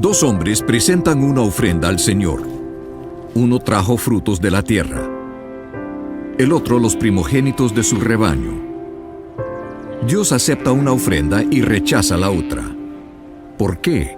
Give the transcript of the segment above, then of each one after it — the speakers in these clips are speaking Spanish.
Dos hombres presentan una ofrenda al Señor. Uno trajo frutos de la tierra, el otro los primogénitos de su rebaño. Dios acepta una ofrenda y rechaza la otra. ¿Por qué?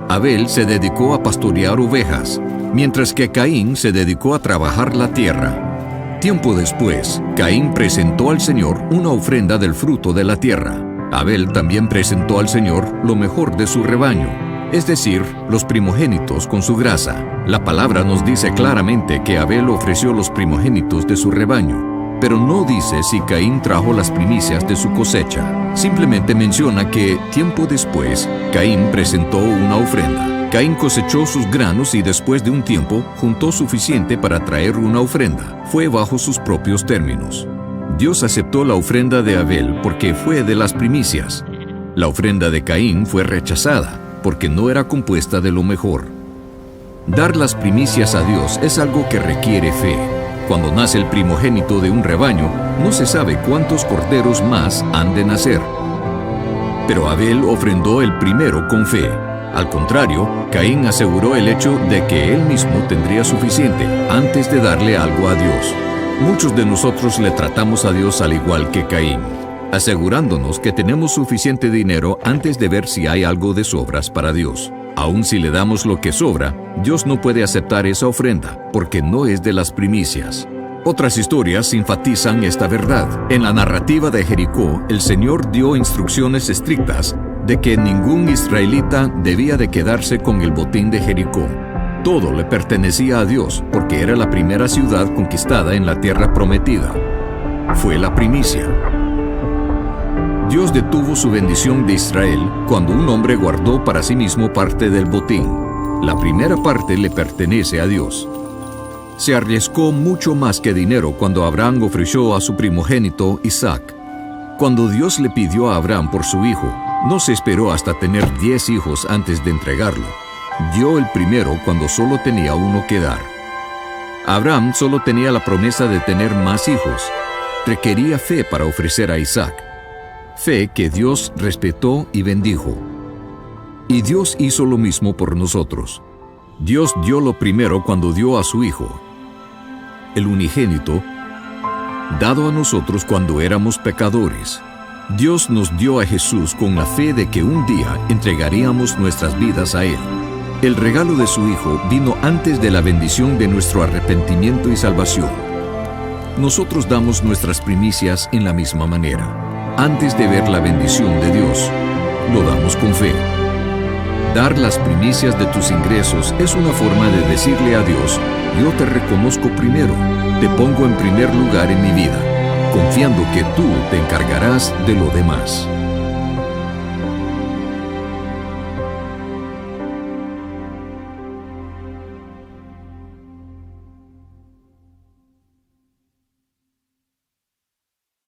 Abel se dedicó a pastorear ovejas, mientras que Caín se dedicó a trabajar la tierra. Tiempo después, Caín presentó al Señor una ofrenda del fruto de la tierra. Abel también presentó al Señor lo mejor de su rebaño, es decir, los primogénitos con su grasa. La palabra nos dice claramente que Abel ofreció los primogénitos de su rebaño, pero no dice si Caín trajo las primicias de su cosecha. Simplemente menciona que, tiempo después, Caín presentó una ofrenda. Caín cosechó sus granos y después de un tiempo juntó suficiente para traer una ofrenda. Fue bajo sus propios términos. Dios aceptó la ofrenda de Abel porque fue de las primicias. La ofrenda de Caín fue rechazada porque no era compuesta de lo mejor. Dar las primicias a Dios es algo que requiere fe. Cuando nace el primogénito de un rebaño, no se sabe cuántos corderos más han de nacer. Pero Abel ofrendó el primero con fe. Al contrario, Caín aseguró el hecho de que él mismo tendría suficiente antes de darle algo a Dios. Muchos de nosotros le tratamos a Dios al igual que Caín, asegurándonos que tenemos suficiente dinero antes de ver si hay algo de sobras para Dios. Aun si le damos lo que sobra, Dios no puede aceptar esa ofrenda, porque no es de las primicias. Otras historias enfatizan esta verdad. En la narrativa de Jericó, el Señor dio instrucciones estrictas de que ningún israelita debía de quedarse con el botín de Jericó. Todo le pertenecía a Dios, porque era la primera ciudad conquistada en la tierra prometida. Fue la primicia. Dios detuvo su bendición de Israel cuando un hombre guardó para sí mismo parte del botín. La primera parte le pertenece a Dios. Se arriesgó mucho más que dinero cuando Abraham ofreció a su primogénito Isaac. Cuando Dios le pidió a Abraham por su hijo, no se esperó hasta tener 10 hijos antes de entregarlo. Dio el primero cuando solo tenía uno que dar. Abraham solo tenía la promesa de tener más hijos. Requería fe para ofrecer a Isaac. Fe que Dios respetó y bendijo. Y Dios hizo lo mismo por nosotros. Dios dio lo primero cuando dio a su Hijo, el unigénito, dado a nosotros cuando éramos pecadores. Dios nos dio a Jesús con la fe de que un día entregaríamos nuestras vidas a Él. El regalo de su Hijo vino antes de la bendición de nuestro arrepentimiento y salvación. Nosotros damos nuestras primicias en la misma manera. Antes de ver la bendición de Dios, lo damos con fe. Dar las primicias de tus ingresos es una forma de decirle a Dios: yo te reconozco primero, te pongo en primer lugar en mi vida, confiando que tú te encargarás de lo demás.